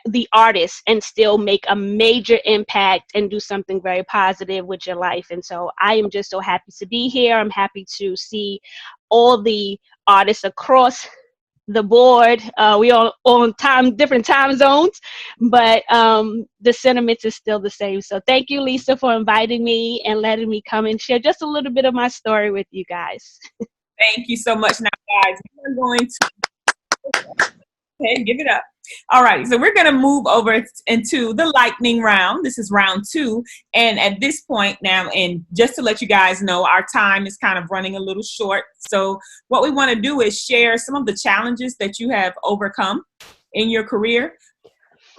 the artist and still make a major impact and do something very positive with your life. And so I am just so happy to be here. I'm happy to see all the artists across the board. We all on different time zones, but the sentiments is still the same. So thank you, Lisa, for inviting me and letting me come and share just a little bit of my story with you guys. Thank you so much. Now, guys, we're going to give it up. All right, so we're going to move over into the lightning round. This is round 2. And at this point now, and just to let you guys know, our time is kind of running a little short. So what we want to do is share some of the challenges that you have overcome in your career.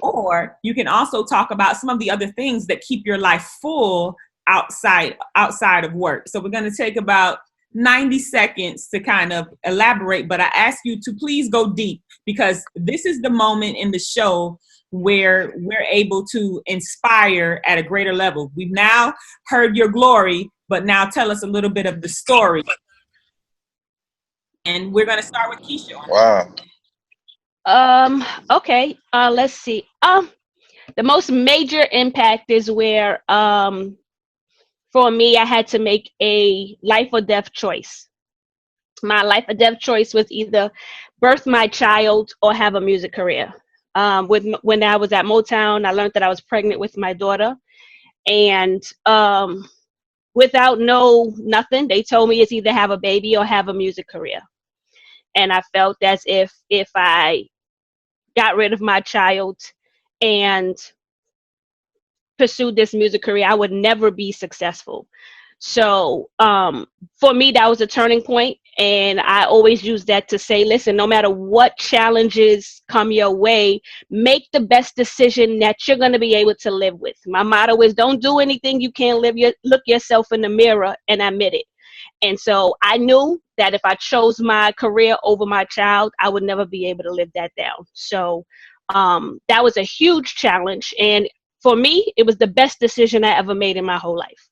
Or you can also talk about some of the other things that keep your life full outside of work. So we're going to take about 90 seconds to kind of elaborate, but I ask you to please go deep, because this is the moment in the show where we're able to inspire at a greater level. We've now heard your glory, but now tell us a little bit of the story. And we're going to start with Keisha. Wow. Okay. Let's see. The most major impact is where, for me, I had to make a life or death choice. My life or death choice was either birth my child or have a music career. When I was at Motown, I learned that I was pregnant with my daughter. And without nothing, they told me it's either have a baby or have a music career. And I felt as if I got rid of my child and pursued this music career, I would never be successful. So for me, that was a turning point. And I always use that to say, listen, no matter what challenges come your way, make the best decision that you're going to be able to live with. My motto is don't do anything you can't look yourself in the mirror and admit it. And so I knew that if I chose my career over my child, I would never be able to live that down. So that was a huge challenge. And for me, it was the best decision I ever made in my whole life.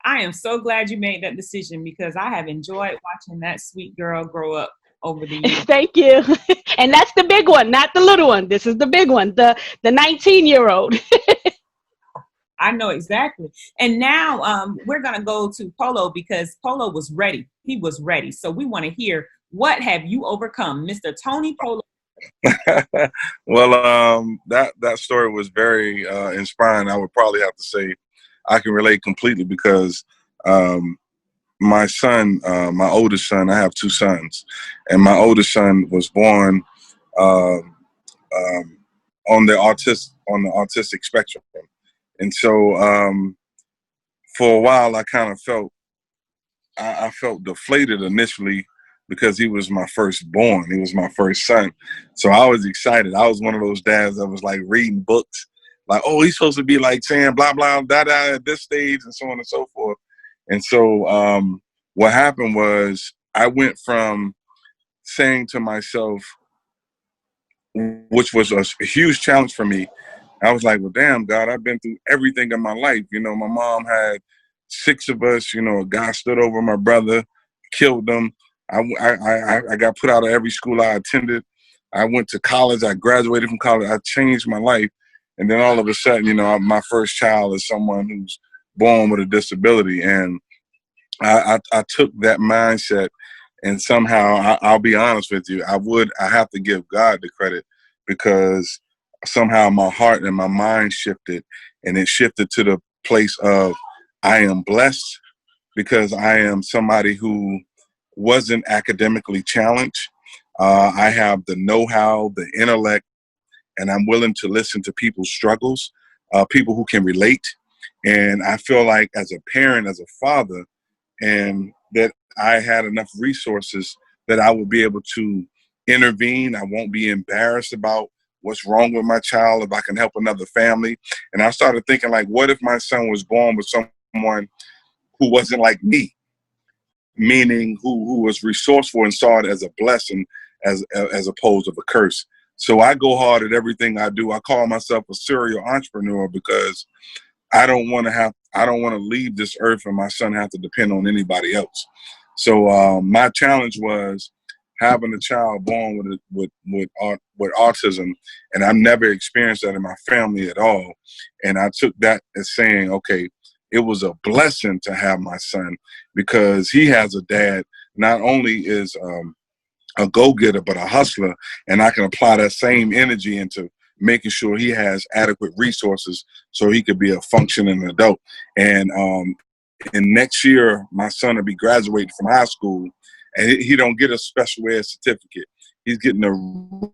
I am so glad you made that decision, because I have enjoyed watching that sweet girl grow up over the years. Thank you. And that's the big one, not the little one. This is the big one, the 19-year-old. I know exactly. And now we're going to go to Polo, because Polo was ready. He was ready. So we want to hear, what have you overcome, Mr. Tony Polo? Well, that story was very inspiring. I would probably have to say I can relate completely, because my son, my oldest son, I have 2 sons, and my oldest son was born on the autistic spectrum, and so for a while I kind of felt I felt deflated initially, because he was my firstborn. He was my first son. So I was excited. I was one of those dads that was like reading books, like, oh, he's supposed to be like saying blah, blah, da, da at this stage, and so on and so forth. And so what happened was I went from saying to myself, which was a huge challenge for me, I was like, well, damn, God, I've been through everything in my life. You know, my mom had 6 of us. You know, a guy stood over my brother, killed him. I got put out of every school I attended. I went to college. I graduated from college. I changed my life. And then all of a sudden, you know, my first child is someone who's born with a disability. And I took that mindset, and somehow, I'll be honest with you, I have to give God the credit, because somehow my heart and my mind shifted, and it shifted to the place of I am blessed, because I am somebody who wasn't academically challenged. I have the know-how, the intellect, and I'm willing to listen to people's struggles, people who can relate. And I feel like as a parent, as a father, and that I had enough resources that I would be able to intervene. I won't be embarrassed about what's wrong with my child if I can help another family. And I started thinking, like, what if my son was born with someone who wasn't like me? Meaning who was resourceful and saw it as a blessing as opposed to a curse. So I go hard at everything I do. I call myself a serial entrepreneur, because I don't want to leave this earth and my son have to depend on anybody else. So my challenge was having a child born with autism, and I've never experienced that in my family at all. And I took that as saying, okay, it was a blessing to have my son, because he has a dad not only is a go-getter but a hustler, and I can apply that same energy into making sure he has adequate resources so he could be a functioning adult. And next year, my son will be graduating from high school, and he don't get a special ed certificate. He's getting a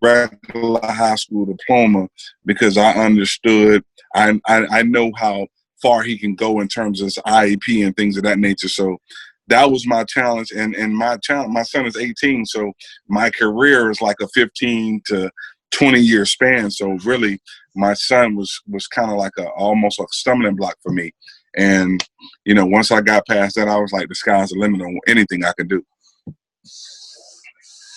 regular high school diploma, because I understood, I know how far he can go in terms of his IEP and things of that nature. So that was my challenge. And my son is 18, so my career is like a 15 to 20-year span. So really, my son was kind of like almost like a stumbling block for me. And, you know, once I got past that, I was like, the sky's the limit on anything I can do.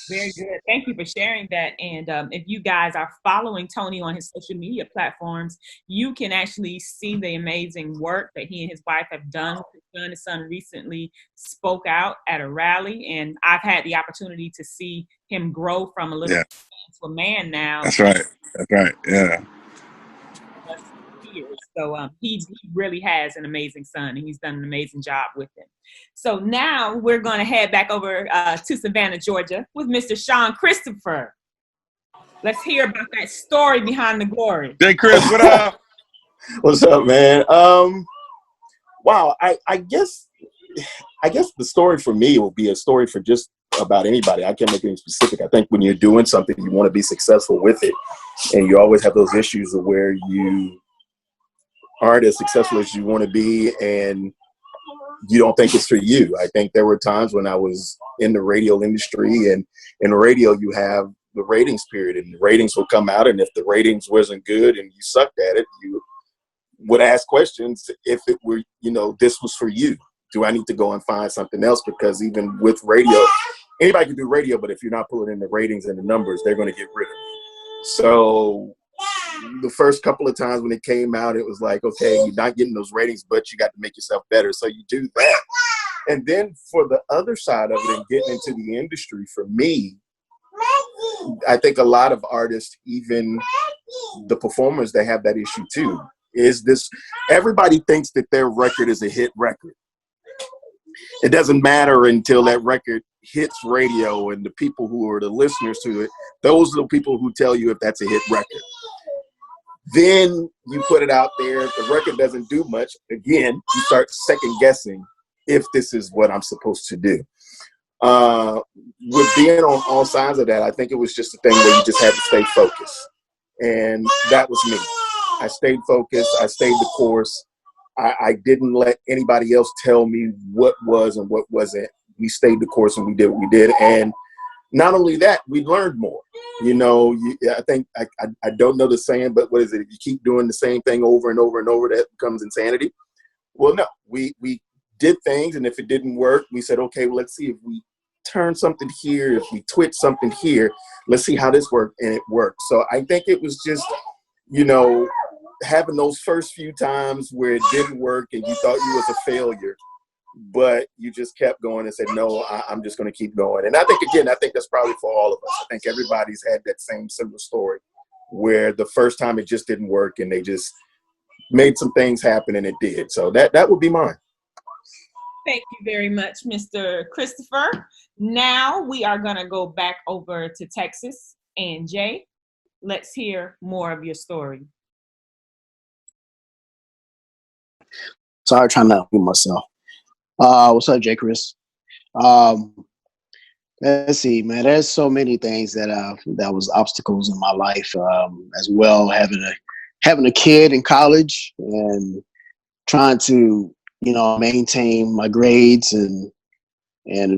Very good. Thank you for sharing that. And if you guys are following Tony on his social media platforms, you can actually see the amazing work that he and his wife have done with his son. His son recently spoke out at a rally, and I've had the opportunity to see him grow from a little man to a man now. That's right. That's right. Yeah. So he really has an amazing son, and he's done an amazing job with him. So now we're going to head back over to Savannah, Georgia, with Mr. Shawn Christopher. Let's hear about that story behind the glory. Hey, Chris, what up? What's up, man? Wow, I guess the story for me will be a story for just about anybody. I can't make anything specific. I think when you're doing something, you want to be successful with it, and you always have those issues of where you aren't as successful as you want to be, and you don't think it's for you. I think there were times when I was in the radio industry, and in the radio you have the ratings period, and the ratings will come out, and if the ratings wasn't good and you sucked at it, you would ask questions if it were, you know, this was for you. Do I need to go and find something else? Because even with radio, anybody can do radio, but if you're not pulling in the ratings and the numbers, they're going to get rid of you. So the first couple of times when it came out, it was like, okay, you're not getting those ratings, but you got to make yourself better. So you do that. And then for the other side of it and getting into the industry, for me, I think a lot of artists, even the performers, they have that issue too. Is this, everybody thinks that their record is a hit record. It doesn't matter until that record hits radio, and the people who are the listeners to it, those are the people who tell you if that's a hit record. Then you put it out there. If the record doesn't do much, again, you start second guessing if this is what I'm supposed to do. With being on all sides of that, I think it was just a thing where you just had to stay focused. And that was me. I stayed focused. I stayed the course. I didn't let anybody else tell me what was and what wasn't. We stayed the course and we did what we did. And not only that, we learned more. You know, I think, I don't know the saying, but what is it? If you keep doing the same thing over and over and over, that becomes insanity. Well, no, we did things, and if it didn't work, we said, okay, well, let's see if we turn something here, if we twitch something here, let's see how this worked, and it worked. So I think it was just, you know, having those first few times where it didn't work and you thought you was a failure, but you just kept going and said, no, I'm just going to keep going. And I think, again, that's probably for all of us. I think everybody's had that same similar story where the first time it just didn't work and they just made some things happen and it did. So that would be mine. Thank you very much, Mr. Christopher. Now we are going to go back over to Texas. And Jay, let's hear more of your story. Sorry, trying to mute myself. What's up, Jay Chris? Let's see, man. There's so many things that was obstacles in my life, as well. Having a kid in college and trying to, you know, maintain my grades and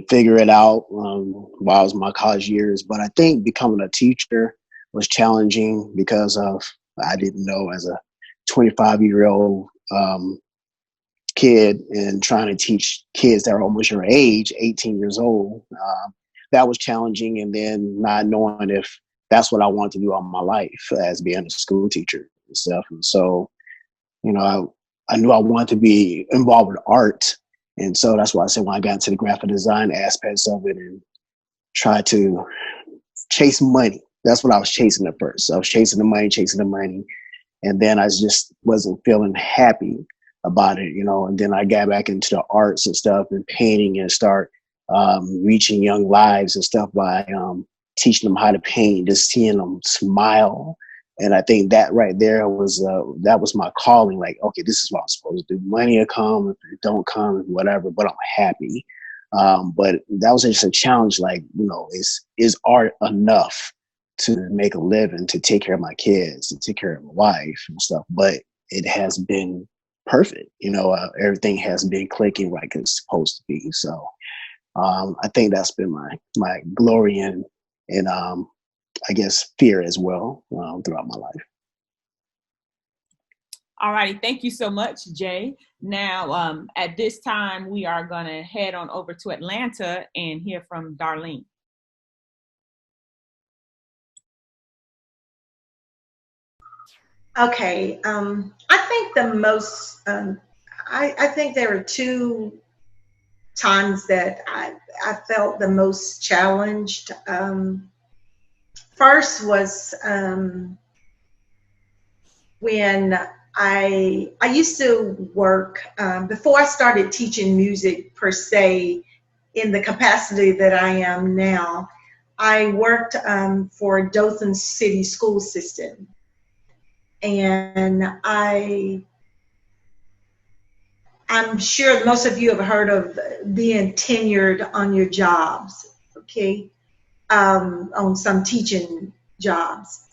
figure it out while I was in my college years. But I think becoming a teacher was challenging because I didn't know, as a 25-year-old kid and trying to teach kids that are almost your age, 18 years old. That was challenging. And then not knowing if that's what I wanted to do all my life, as being a school teacher and stuff. And so, you know, I knew I wanted to be involved with art. And so that's why I said when I got into the graphic design aspects of it and tried to chase money. That's what I was chasing at first. So I was chasing the money. And then I just wasn't feeling happy about it, and then I got back into the arts and stuff and painting and start reaching young lives and stuff by teaching them how to paint, just seeing them smile. And I think that right there that was my calling. Like, okay, this is what I'm supposed to do. Money will come, if it don't come, whatever, but I'm happy. But that was just a challenge. Like, is art enough to make a living, to take care of my kids, to take care of my wife and stuff? But it has been perfect. Everything has been clicking like it's supposed to be. So I think that's been my glory and I guess fear as well throughout my life. All righty. Thank you so much, Jay. Now, at this time, we are going to head on over to Atlanta and hear from Darlene. Okay. I think the most, I think there are two times that I felt the most challenged. First was when I used to work, before I started teaching music per se, in the capacity that I am now, I worked for Dothan City School System. And I'm sure most of you have heard of being tenured on your jobs, okay, on some teaching jobs.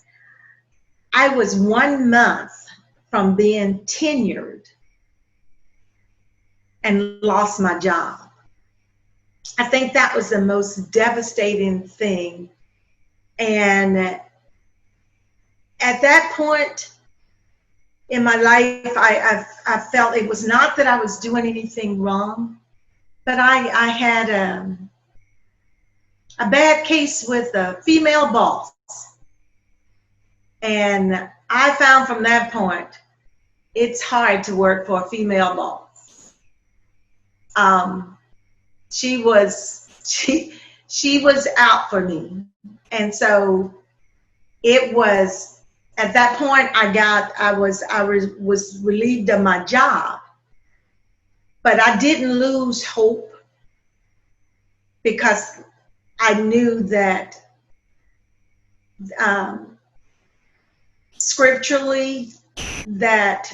I was 1 month from being tenured and lost my job. I think that was the most devastating thing. And at that point in my life, I felt it was not that I was doing anything wrong, but I had a bad case with a female boss. And I found from that point, it's hard to work for a female boss. She was out for me. And so it was, at that point, I was relieved of my job, but I didn't lose hope because I knew that scripturally that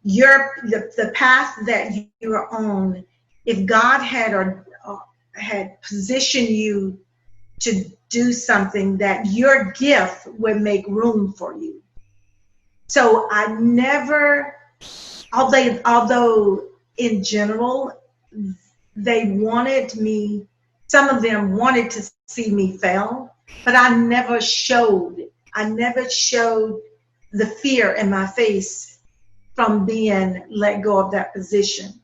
the path that you are on, if God had positioned you to do something, that your gift would make room for you. So I never, although in general, they wanted me, some of them wanted to see me fail, but I never showed the fear in my face from being let go of that position.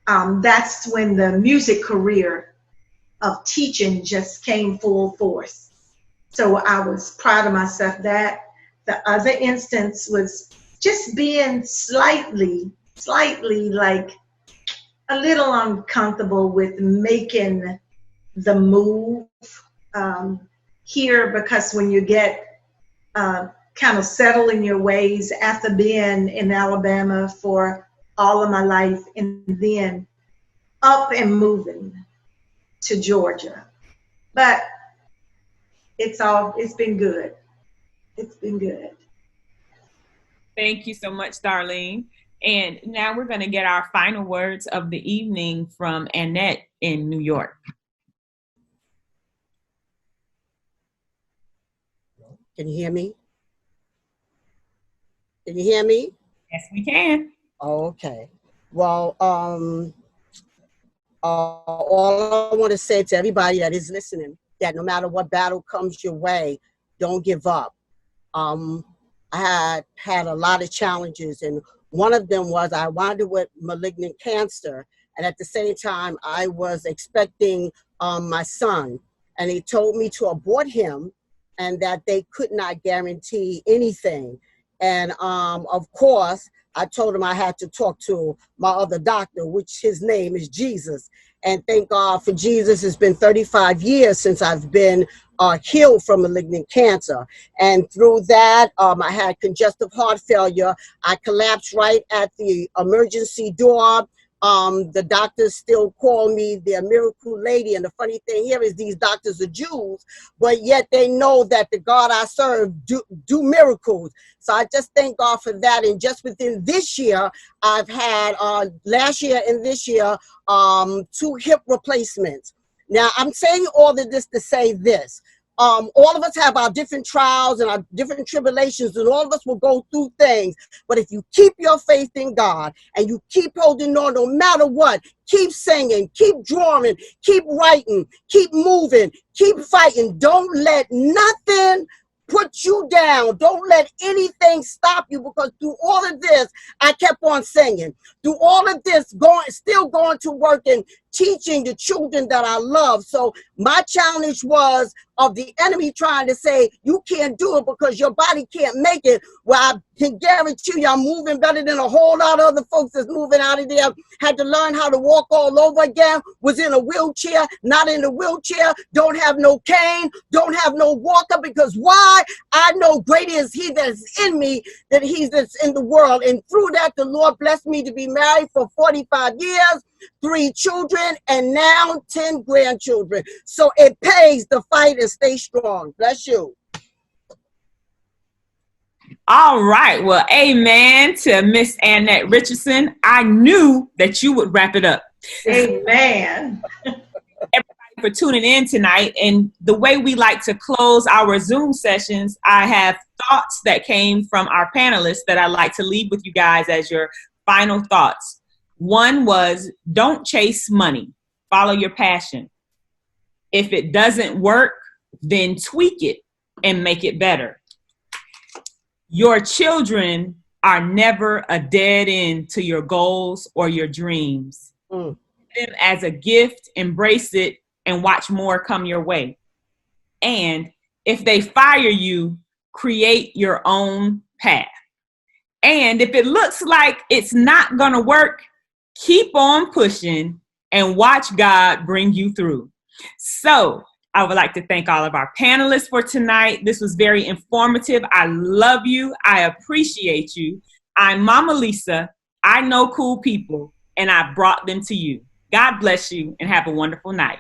That's when the music career of teaching just came full force. So I was proud of myself. That the other instance was just being slightly like a little uncomfortable with making the move here, because when you get kind of settled in your ways after being in Alabama for all of my life and then up and moving to Georgia. But it's been good. It's been good. Thank you so much, Darlene. And now we're going to get our final words of the evening from Annette in New York. Can you hear me? Can you hear me? Yes, we can. Okay. Well, all I want to say to everybody that is listening, that no matter what battle comes your way, don't give up. I had a lot of challenges, and one of them was I wound up with malignant cancer, and at the same time, I was expecting my son, and he told me to abort him and that they could not guarantee anything. And of course, I told him I had to talk to my other doctor, which his name is Jesus. And thank God for Jesus. It's been 35 years since I've been healed from malignant cancer. And through that, I had congestive heart failure. I collapsed right at the emergency door. The doctors still call me the miracle lady. And the funny thing here is these doctors are Jews, but yet they know that the God I serve do miracles. So I just thank God for that. And just within this year, I've had last year and this year, 2 hip replacements. Now I'm saying all of this to say this. All of us have our different trials and our different tribulations, and all of us will go through things. But if you keep your faith in God and you keep holding on no matter what, keep singing, keep drawing, keep writing, keep moving, keep fighting. Don't let nothing put you down. Don't let anything stop you, because through all of this, I kept on singing. Through all of this, still going to work and teaching the children that I love. So my challenge was of the enemy trying to say, you can't do it because your body can't make it. Well, I can guarantee you I'm moving better than a whole lot of other folks that's moving out of there. Had to learn how to walk all over again, was in a wheelchair, not in a wheelchair, don't have no cane, don't have no walker, because why? I know greater is he that is in me than he that's in the world. And through that, the Lord blessed me to be married for 45 years, 3 children, and now 10 grandchildren. So it pays to fight and stay strong. Bless you. All right. Well, amen to Miss Annette Richardson. I knew that you would wrap it up. Amen. Everybody for tuning in tonight. And the way we like to close our Zoom sessions, I have thoughts that came from our panelists that I'd like to leave with you guys as your final thoughts. One was, don't chase money. Follow your passion. If it doesn't work, then tweak it and make it better. Your children are never a dead end to your goals or your dreams. Them as a gift, embrace it, and watch more come your way. And if they fire you, create your own path. And if it looks like it's not going to work, keep on pushing and watch God bring you through. So I would like to thank all of our panelists for tonight. This was very informative. I love you. I appreciate you. I'm MamaLisa. I know cool people, and I brought them to you. God bless you and have a wonderful night.